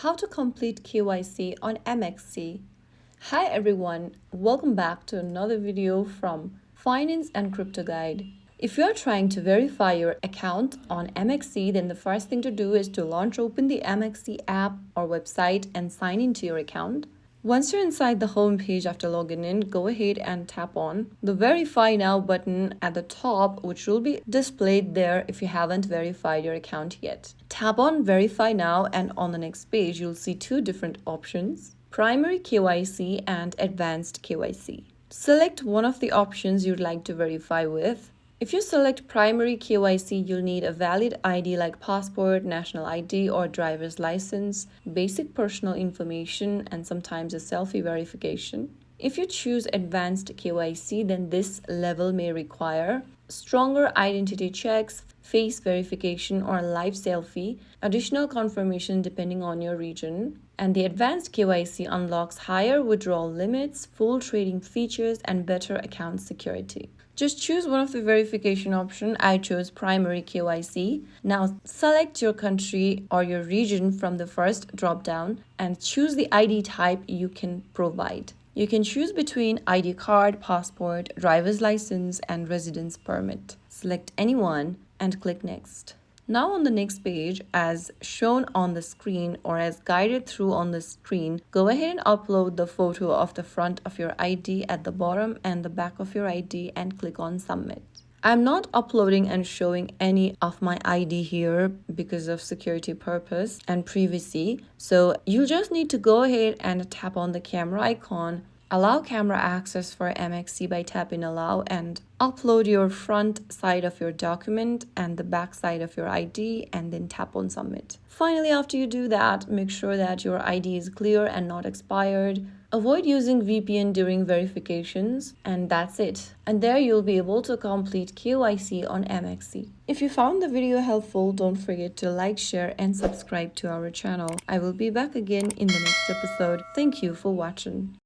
How to complete KYC on MEXC. Hi everyone, welcome back to another video from Finance and Crypto Guide. If you are trying to verify your account on MEXC, then the first thing to do is to launch open the MEXC app or website and sign into your account. Once you're inside the home page after logging in, go ahead and tap on the Verify Now button at the top, which will be displayed there if you haven't verified your account yet. Tap on Verify Now, and on the next page, you'll see two different options: Primary KYC and Advanced KYC. Select one of the options you'd like to verify with. If you select primary KYC, you'll need a valid ID like passport, national ID, or driver's license, basic personal information, and sometimes a selfie verification. If you choose advanced KYC, then this level may require stronger identity checks, face verification, or a live selfie, additional confirmation depending on your region. And the advanced KYC unlocks higher withdrawal limits, full trading features, and better account security. Just choose one of the verification options. I chose primary KYC. Now select your country or your region from the first drop-down and choose the ID type you can provide. You can choose between ID card, passport, driver's license, and residence permit. Select any one and click Next. Now on the next page, as shown on the screen or as guided through on the screen, go ahead and upload the photo of the front of your ID at the bottom and the back of your ID and click on Submit. I'm not uploading and showing any of my ID here because of security purpose and privacy. So you just need to go ahead and tap on the camera icon, allow camera access for MEXC by tapping allow, and upload your front side of your document and the back side of your ID, and then tap on submit. Finally, after you do that, make sure that your ID is clear and not expired. Avoid using VPN during verifications, and that's it. And there you'll be able to complete KYC on MEXC. If you found the video helpful, don't forget to like, share, and subscribe to our channel. I will be back again in the next episode. Thank you for watching.